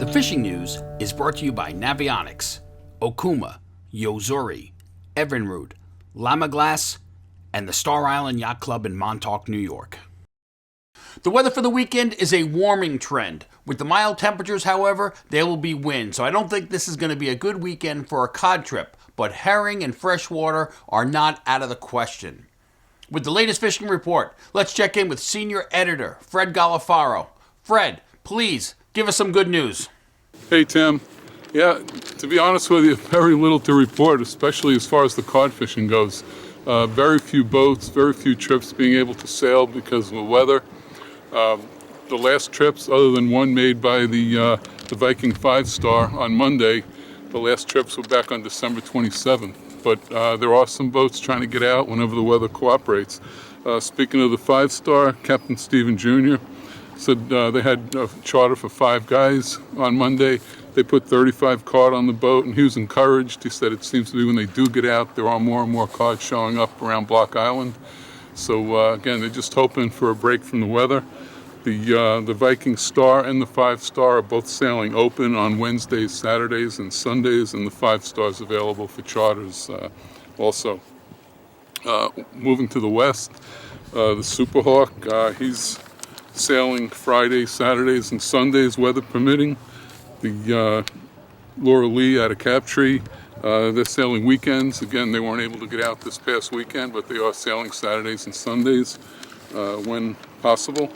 fishing news is brought to you by Navionics, Okuma, Yozuri, Evinrude, Llama Glass, and the Star Island Yacht Club in Montauk, New York. The weather for the weekend is a warming trend. With the mild temperatures, however, there will be wind, so I don't think this is going to be a good weekend for a cod trip, but herring and freshwater are not out of the question. With the latest fishing report, let's check in with Senior Editor Fred Golofaro. Fred, please give us some good news. Hey, Tim. Yeah, to be honest with you, very little to report, especially as far as the cod fishing goes. Very few boats, very few trips being able to sail because of the weather. The last trips, other than one made by the Viking Fivestar on Monday, the last trips were back on December 27th. But there are some boats trying to get out whenever the weather cooperates. Speaking of the Fivestar, Captain Stephen Jr. said they had a charter for 5 guys on Monday. They put 35 cod on the boat, and he was encouraged. He said it seems to be when they do get out, there are more and more cod showing up around Block Island. So again, they're just hoping for a break from the weather. The Viking Star and the Fivestar are both sailing open on Wednesdays, Saturdays, and Sundays, and the Fivestar is available for charters also. Moving to the west, the Superhawk, he's sailing Fridays, Saturdays, and Sundays, weather permitting. The Laura Lee out of Captree, they're sailing weekends. Again, they weren't able to get out this past weekend, but they are sailing Saturdays and Sundays when possible.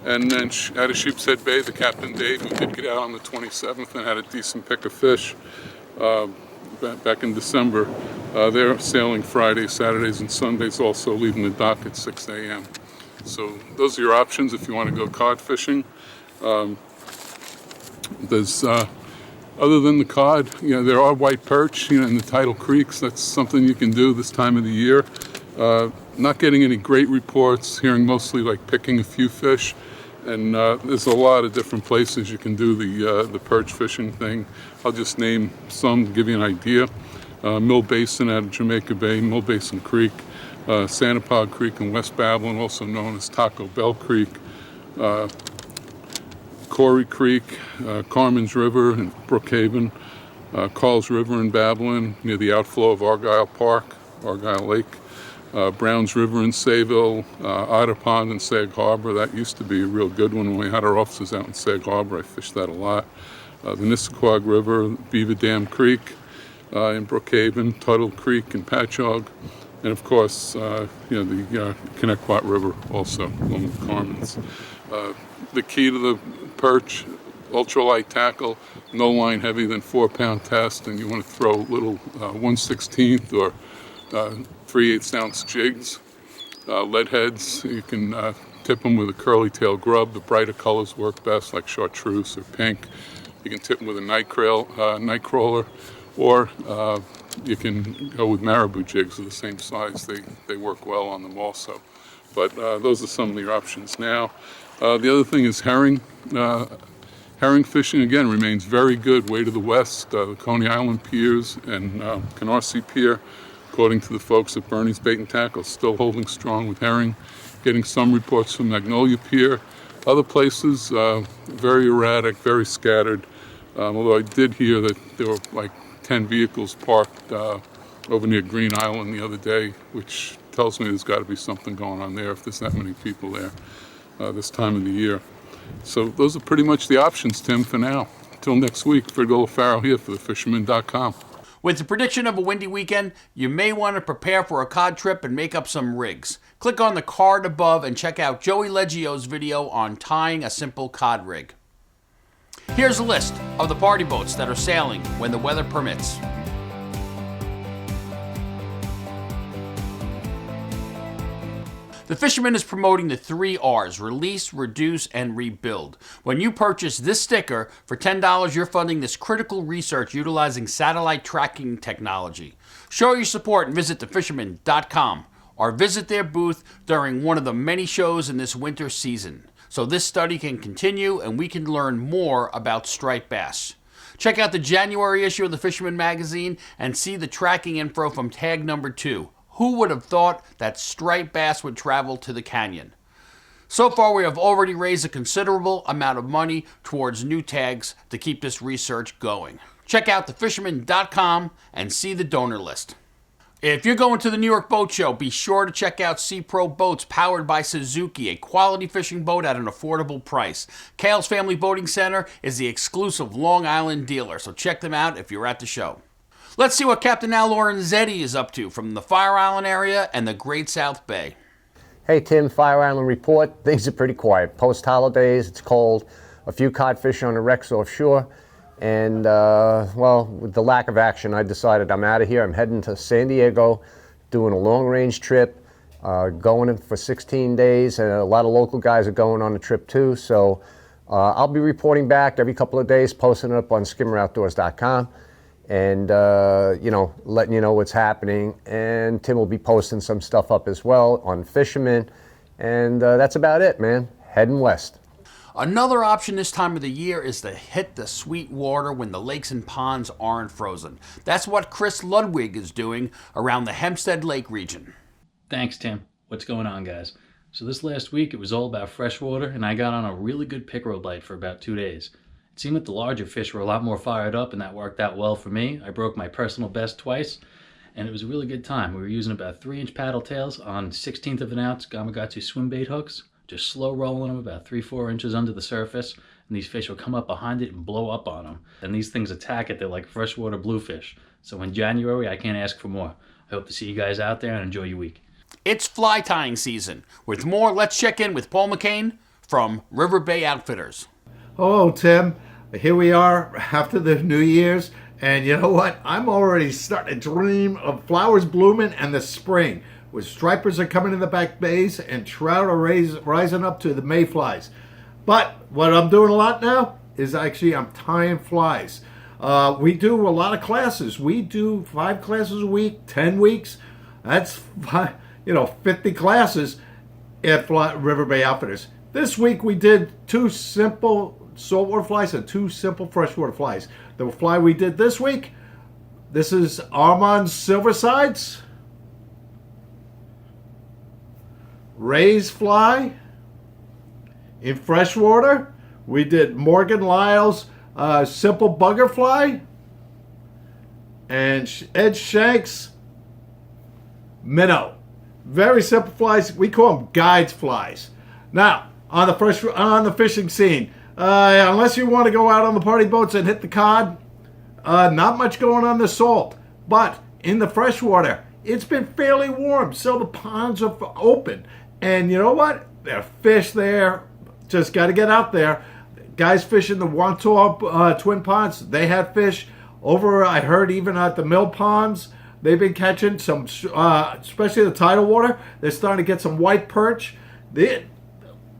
And then out of Sheepshead Bay, the Captain Dave, who did get out on the 27th and had a decent pick of fish back in December. They're sailing Fridays, Saturdays, and Sundays, also leaving the dock at 6 a.m. So those are your options if you want to go cod fishing. There's other than the cod, there are white perch, in the tidal creeks. That's something you can do this time of the year. Not getting any great reports, hearing mostly like picking a few fish. And there's a lot of different places you can do the perch fishing thing. I'll just name some to give you an idea. Mill Basin out of Jamaica Bay, Mill Basin Creek, Sanapog Creek in West Babylon, also known as Taco Bell Creek, Corey Creek, Carmen's River in Brookhaven, Carl's River in Babylon near the outflow of Argyle Lake, Browns River in Sayville, Otter Pond in Sag Harbor. That used to be a real good one when we had our offices out in Sag Harbor. I fished that a lot. The Nisququag River, Beaver Dam Creek in Brookhaven, Tuttle Creek in Patchogue, and of course, the Connecticut River also along with Carmen's. The key to the perch, ultralight tackle, no line heavy than 4-pound test, and you want to throw little 1/16 or 3/8 ounce jigs. Lead heads, you can tip them with a curly tail grub. The brighter colors work best, like chartreuse or pink. You can tip them with a night crawler, or you can go with marabou jigs of the same size. They work well on them also. But those are some of your options now. The other thing is herring. Herring fishing, again, remains very good way to the west. The Coney Island piers and Canarsie Pier, according to the folks at Bernie's Bait and Tackle, still holding strong with herring. Getting some reports from Magnolia Pier. Other places, very erratic, very scattered. Although I did hear that there were like 10 vehicles parked over near Green Island the other day, which tells me there's got to be something going on there if there's that many people there this time of the year. So those are pretty much the options, Tim, for now. Until next week, Fred Golofaro here for thefisherman.com. With the prediction of a windy weekend, you may want to prepare for a cod trip and make up some rigs. Click on the card above and check out Joey Leggio's video on tying a simple cod rig. Here's a list of the party boats that are sailing when the weather permits. The Fisherman is promoting the 3 R's, release, reduce, and rebuild. When you purchase this sticker, for $10, you're funding this critical research utilizing satellite tracking technology. Show your support and visit thefisherman.com or visit their booth during one of the many shows in this winter season, so this study can continue and we can learn more about striped bass. Check out the January issue of the Fisherman magazine and see the tracking info from tag number 2. Who would have thought that striped bass would travel to the canyon? So far, we have already raised a considerable amount of money towards new tags to keep this research going. Check out thefisherman.com and see the donor list. If you're going to the New York Boat Show, be sure to check out Sea Pro Boats powered by Suzuki, a quality fishing boat at an affordable price. Kale's Family Boating Center is the exclusive Long Island dealer, so check them out if you're at the show. Let's see what Captain Al Lorenzetti is up to from the Fire Island area and the Great South Bay. Hey Tim, Fire Island report. Things are pretty quiet. Post-holidays, it's cold. A few codfish on the wrecks offshore. And, well, with the lack of action, I decided I'm out of here. I'm heading to San Diego, doing a long-range trip, going in for 16 days, and a lot of local guys are going on the trip too. So I'll be reporting back every couple of days, posting it up on skimmeroutdoors.com, and, you know, letting you know what's happening. And Tim will be posting some stuff up as well on Fisherman. And that's about it, man. Heading west. Another option this time of the year is to hit the sweet water when the lakes and ponds aren't frozen. That's what Chris Ludwig is doing around the Hempstead Lake region. Thanks, Tim. What's going on, guys? So this last week, it was all about freshwater, and I got on a really good pickerel bite for about 2 days. It seemed that the larger fish were a lot more fired up, and that worked out well for me. I broke my personal best twice, and it was a really good time. We were using about 3-inch paddle tails on 1/16 of an ounce Gamakatsu swim bait hooks. Just slow rolling them about 3-4 inches under the surface, and these fish will come up behind it and blow up on them. And these things attack it. They're like freshwater bluefish. So in January, I can't ask for more. I hope to see you guys out there and enjoy your week. It's fly tying season. With more, let's check in with Paul McCain from River Bay Outfitters. Hello, Tim. Here we are after the New Year's, and you know what? I'm already starting to dream of flowers blooming and the spring, where stripers are coming in the back bays and trout are rising up to the mayflies. But what I'm doing a lot now is actually I'm tying flies. We do a lot of classes. We do 5 classes a week, 10 weeks. That's 50 classes at River Bay Outfitters. This week we did 2 simple saltwater flies and 2 simple freshwater flies. The fly we did this week, this is Armand Silversides. Ray's fly. In freshwater, we did Morgan Lyle's simple bugger fly, and Ed Shank's minnow. Very simple flies. We call them guides flies. Now, on the fishing scene, unless you want to go out on the party boats and hit the cod, not much going on the salt. But in the freshwater, it's been fairly warm, so the ponds are open. And you know what? There are fish there. Just got to get out there. Guys fishing the Montauk Twin Ponds, they had fish. Over, I heard, even at the Mill Ponds, they've been catching some, especially the tidal water. They're starting to get some white perch. The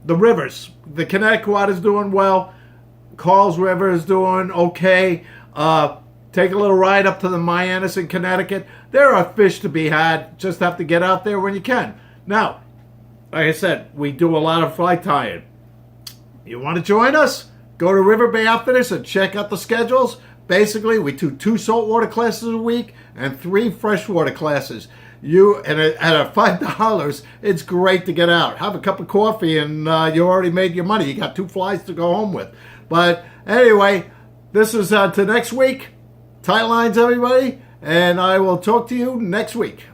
rivers, the Connecticut is doing well. Carl's River is doing okay. Take a little ride up to the Manhasset in Connecticut. There are fish to be had. Just have to get out there when you can. Now, like I said, we do a lot of fly tying. You want to join us? Go to River Bay Outfitters and check out the schedules. Basically, we do 2 saltwater classes a week and 3 freshwater classes. At $5, it's great to get out. Have a cup of coffee and you already made your money. You got 2 flies to go home with. But anyway, this is to next week. Tight lines, everybody. And I will talk to you next week.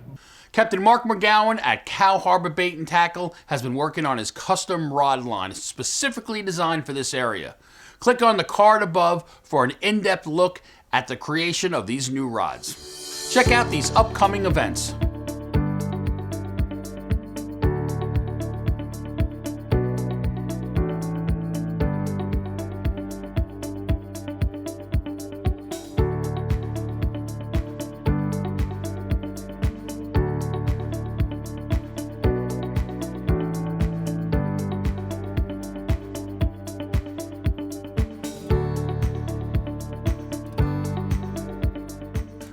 Captain Mark McGowan at Cow Harbor Bait and Tackle has been working on his custom rod line specifically designed for this area. Click on the card above for an in-depth look at the creation of these new rods. Check out these upcoming events.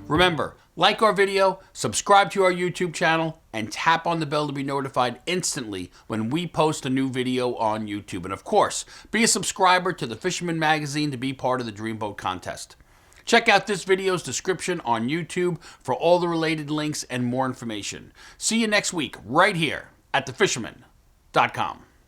Remember, like our video, subscribe to our YouTube channel, and tap on the bell to be notified instantly when we post a new video on YouTube. And of course, be a subscriber to the Fisherman magazine to be part of the Dreamboat contest. Check out this video's description on YouTube for all the related links and more information. See you next week right here at thefisherman.com.